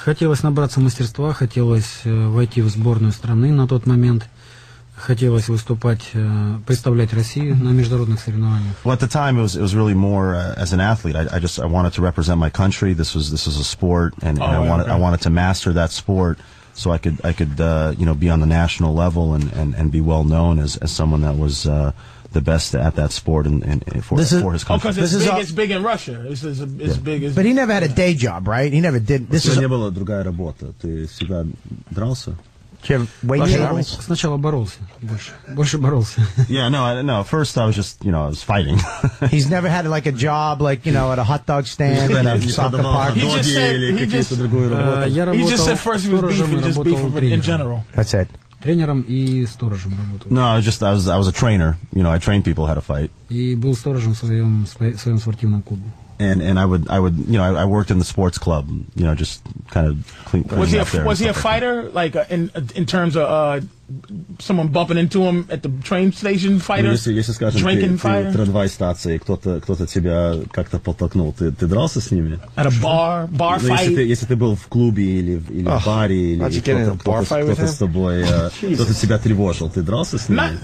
Хотелось набраться мастерства, хотелось войти в сборную страны на тот момент. Хотелось выступать, представлять Россию на международных соревнованиях. Well, at the time, it was really more as an athlete. I wanted to represent my country. This was a sport, and I wanted to master that sport so I could be on the national level and be well known as someone that was the best at that sport and for his country. Oh, because it's big in Russia. It's big as. But he never had a day job, right? He never did. This is. Не была другая работа. Ты всегда дрался? Сначала боролся, больше боролся. Yeah, no. First, I was just, I was fighting. He's never had like a job, like at a hot dog stand at a soccer park. He just said first he was beef and just beef in general. That's it. Тренером и сторожем работал. No, I was a trainer. I trained people how to fight. И был сторожем в своем спортивном клубе. And I worked in the sports club, just kind of clean up there. Was he a fighter, like in terms of someone bumping into him at the train station, fighter? Если скажем, drinking fighter? Ты трамвай станции, кто-то тебя как-то подтолкнул, ты дрался с ними? At a bar fight? Если ты был в клубе или в баре, или кто-то с тобой, кто-то тебя тревожил, ты дрался с ними?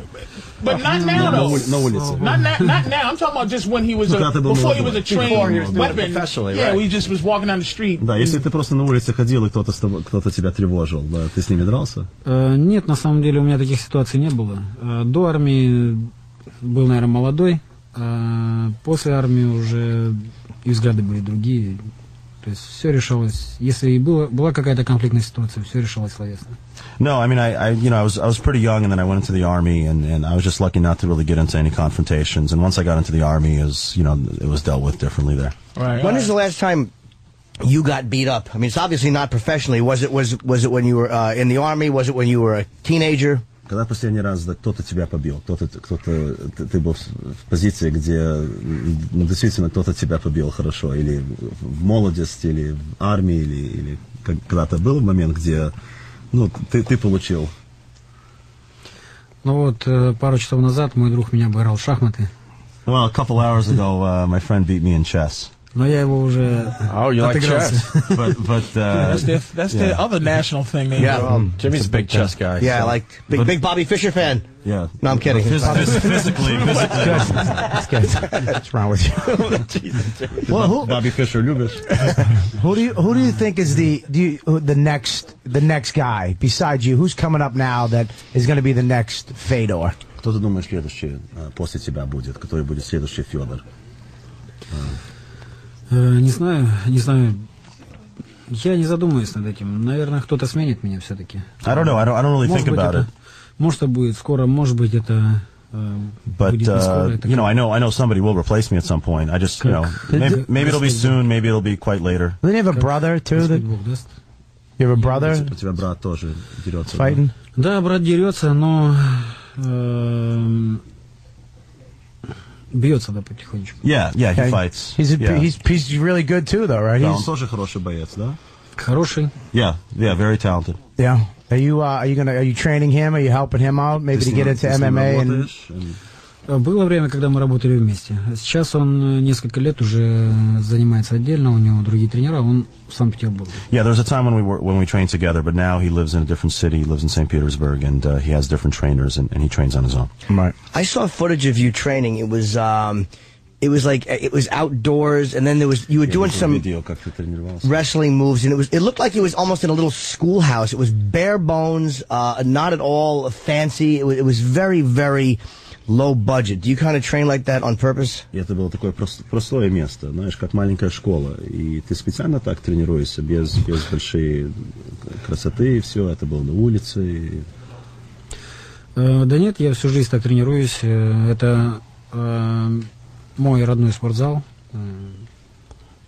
But not now, though. На улице. Not now. I'm talking about just when he was before he was a trained weapon. Yeah, he just was walking down the street. Да, если ты просто на улице ходил и кто-то тебя тревожил, да, ты с ними дрался? Нет, на самом деле у меня таких ситуаций не было. До армии был, наверное, молодой, а после армии уже и взгляды были другие. То есть все решалось, если и была какая-то конфликтная ситуация, все решалось словесно. No, I mean, I was pretty young, and then I went into the army, and I was just lucky not to really get into any confrontations. And once I got into the army, it was dealt with differently there. Right. When is the last time you got beat up? I mean, it's obviously not professionally. Was it when you were in the army? Was it when you were a teenager? Когда последний раз кто-то тебя побил, ты был в позиции, где действительно кто-то тебя побил хорошо, или в молодости, или в армии, или когда-то был момент, где ты получил. Ну вот пару часов назад мой друг меня обыграл в шахматы. Well, a couple hours ago, my friend beat me in chess. Но я его уже отыгрался. That's the other national thing. Jimmy's a big chess guy. Yeah, like big Bobby Fischer fan. Yeah. No, I'm kidding. Physically. That's good. What's wrong with you? Well, Bobby Fischer, любишь? Who do you think is the next guy besides you? Who's coming up now that is going to be the next Fedor? Кто ты думаешь следующий после тебя будет? Который будет следующий Федор? Не знаю. Я не задумываюсь над этим. Наверное, кто-то сменит меня все-таки. I don't know. I don't really think about it. Может, это будет скоро, может быть, это But I know somebody will replace me at some point. I just maybe it'll be soon, maybe it'll be quite later. Don't you have a brother too? You have a brother? У тебя брат тоже дерется. Fighting? Да, брат дерется, но бьется, да, потихонечку. Yeah, he fights. He's really good too, though, right? Он тоже хороший боец, да? Хороший. Yeah, very talented. Yeah. Are you training him? Are you helping him out, maybe to get into MMA? Было время, когда мы работали вместе. Сейчас он несколько лет уже занимается отдельно, у него другие тренера, он в Санкт-Петербурге. Yeah, there was a time when we trained together, but now he lives in a different city. He lives in St. Petersburg, and he has different trainers, and he trains on his own. Right. I saw footage of you training. It was outdoors, and then you were doing some wrestling moves, and it looked like it was almost in a little schoolhouse. It was bare bones, not at all fancy. It was very, very low budget. Do you kind of train like that on purpose? Это было такое простое место, знаешь, как маленькая школа. И ты специально так тренируешься, без большой красоты, и все, это было на улице. Да нет, я всю жизнь так тренируюсь. Это мой родной спортзал.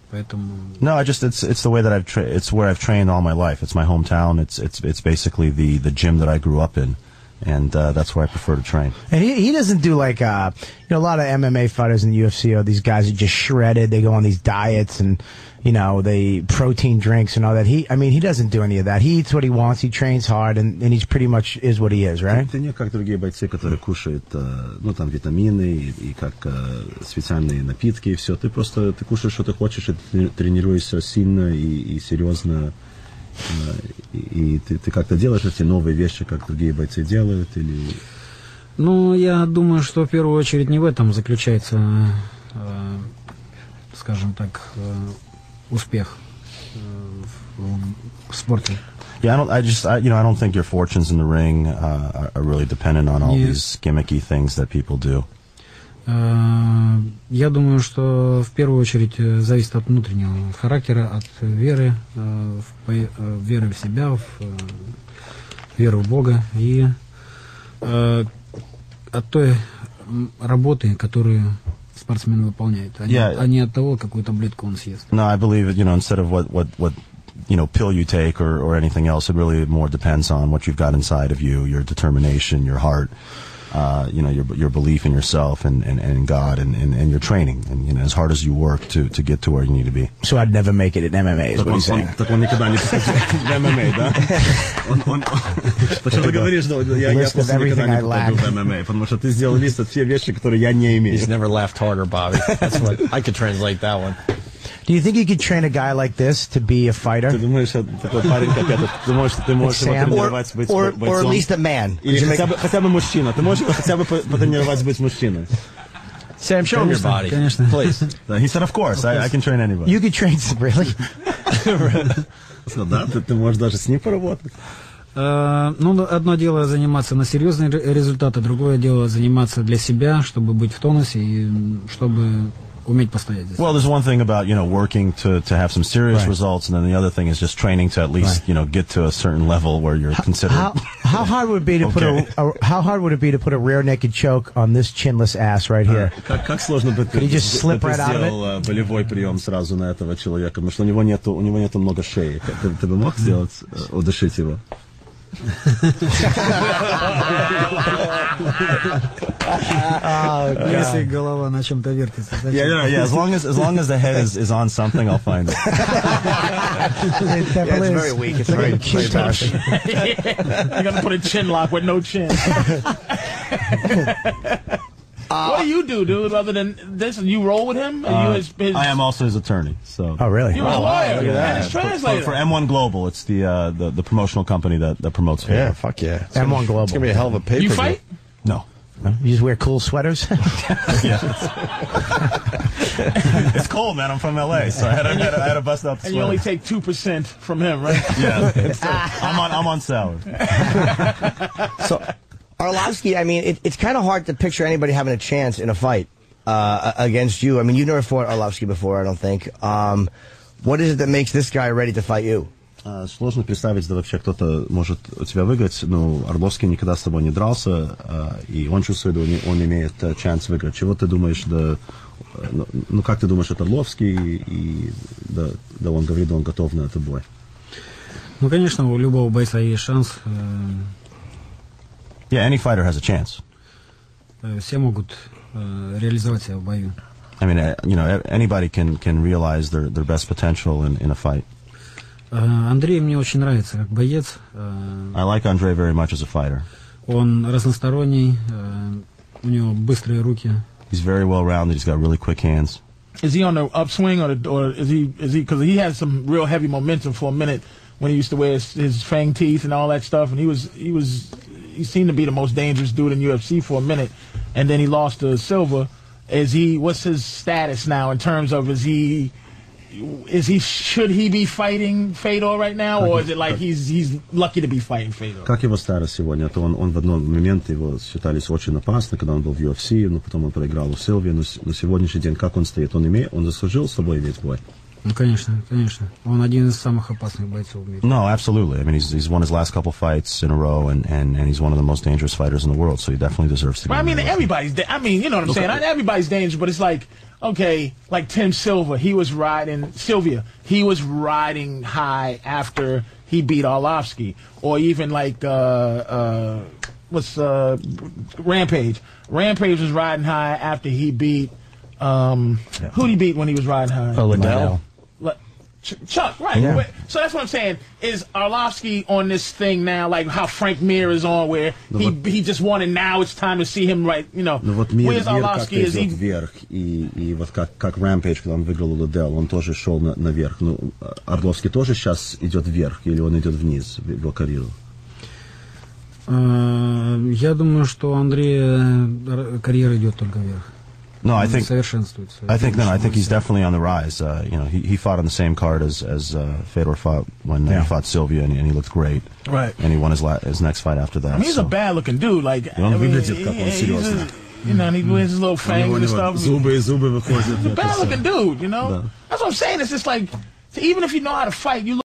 Поэтому... No, it's the way that it's where I've trained all my life. It's my hometown. It's basically the gym that I grew up in. and that's where I prefer to train. And he doesn't do like a lot of MMA fighters in the UFC are these guys are just shredded. They go on these diets and they protein drinks and all that. He doesn't do any of that. He eats what he wants. He trains hard, and he's pretty much is what he is, right? Ты не как другие бойцы, которые кушают, там витамины и как специальные напитки и все. Ты кушаешь, что ты хочешь, и ты тренируешься сильно и серьезно. И ты как-то делаешь эти новые вещи, как другие бойцы делают, или... Ну, я думаю, что в первую очередь не в этом заключается, скажем так, успех в спорте. Yeah, I don't think your fortunes in the ring are really dependent on all these gimmicky things that people do. Я думаю, что в первую очередь зависит от внутреннего характера, от веры, веры в себя, в веру в Бога и от той работы, которую спортсмен выполняет, а не от того, какую таблетку он съест. No, I believe instead of what pill you take or anything else, it really more depends on what you've got inside of you, your determination, your heart, your belief in yourself and in God and your training, and as hard as you work to get to where you need to be. So I'd never make it in MMA, is what he's saying. Так он никогда не попадет в MMA, да? Почему ты говоришь, я просто никогда не попаду в MMA, потому что ты сделал лист от всех вещей, которые я не имею. He's never laughed harder, Bobby. That's what I could translate that one. Do you think you could train a guy like this to be a fighter? Ты думаешь, такой парень как этот, ты можешь его тренировать быть бойцом? Or at least a man. Или хотя бы мужчина. Ты можешь хотя бы потренировать быть мужчиной? Sam, show him your body, please. He said, of course, I can train anybody. You could train, really? Да, ты можешь даже с ним поработать. Ну, одно дело заниматься на серьезные результаты, другое дело заниматься для себя, чтобы быть в тонусе и чтобы уметь постоять здесь. Well, there's one thing about, working to have some serious results, and then the other thing is just training to at least, get to a certain level where you're considered. How hard would it be to put a rear naked choke on this chinless ass right here? Как сложно бы Could he just slip right out of it? Болевой прием сразу на этого человека, потому что у него нету много шеи. Ты бы мог сделать, удушить его? Если голова на чем-то вертится. Yeah, as long as the head is on something, I'll find it. It definitely it's very weak. It's very harsh. You're gonna put a chin lock with no chin. What do you do, dude? Other than this, you roll with him? I am also his attorney. So. Oh, really? You're a lawyer and his translator. For M1 Global, it's the promotional company that promotes Fedor. Yeah, fuck yeah. M1 Global. It's gonna be a hell of a pay-per-view. You fight? No. You just wear cool sweaters? Yeah. It's cold, man. I'm from LA, so I had to bust out the sweater. And you only take 2% from him, right? Yeah. I'm on salary. So, Arlovsky, it's kind of hard to picture anybody having a chance in a fight against you. You've never fought Arlovsky before, I don't think. What is it that makes this guy ready to fight you? Сложно представить, да вообще кто-то может у тебя выиграть. Орловский никогда с тобой не дрался, и он чувствует, он имеет шанс выиграть. Чего ты думаешь, как ты думаешь, это Орловский, и да он говорит, он готов на этот бой? Ну, конечно, у любого бойца есть шанс. Yeah, any fighter has a chance. Все могут реализовать себя в бою. Anybody can realize their best potential in a fight. Андрей мне очень нравится как боец. I like Andre very much as a fighter. Он разносторонний, у него быстрые руки. He's very well-rounded. He's got really quick hands. Is he on the upswing, or is he? Because he had some real heavy momentum for a minute when he used to wear his fang teeth and all that stuff, and he seemed to be the most dangerous dude in UFC for a minute, and then he lost to Silva. What's his status now in terms of should he be fighting Fedor right now, or is it like he's lucky to be fighting Fedor? Как его старость сегодня? То он в одном момент его считались очень опасным, когда он был в UFC, но потом он проиграл у Силви. Но сегодняшний день как он стоит? Он заслужил с собой весь бой? Ну, конечно. Он один из самых опасных бойцов в мире. No, absolutely. He's won his last couple fights in a row, and he's one of the most dangerous fighters in the world, so he definitely deserves to be. Everybody's. You know what I'm saying? Not everybody's dangerous, but it's like, okay, like Tim Silva, he was riding high after he beat Arlovsky, or even like Rampage. Rampage was riding high after he beat who'd he beat when he was riding high? Liddell. Chuck, right. Yeah. So that's what I'm saying. Is Arlovsky on this thing now, like how Frank Mir is on, where he just won and now it's time to see him right, where's Arlovsky? Is he... вверх, и вот как Rampage, когда он выиграл у Liddell, он тоже шел наверх. Ну, Arlovsky тоже сейчас идет вверх, или он идет вниз в его карьеру? Я думаю, что у Андрея карьера идет только вверх. No, I think совершенствуется. I think he's definitely on the rise. He fought on the same card as Fedor fought when he fought Sylvia, and he looked great. Right. And he won his next fight after that. I mean, he's a bad-looking dude. Like, and he wears his little fangs and stuff. He's a bad-looking dude. That's what I'm saying. It's just like, even if you know how to fight, you look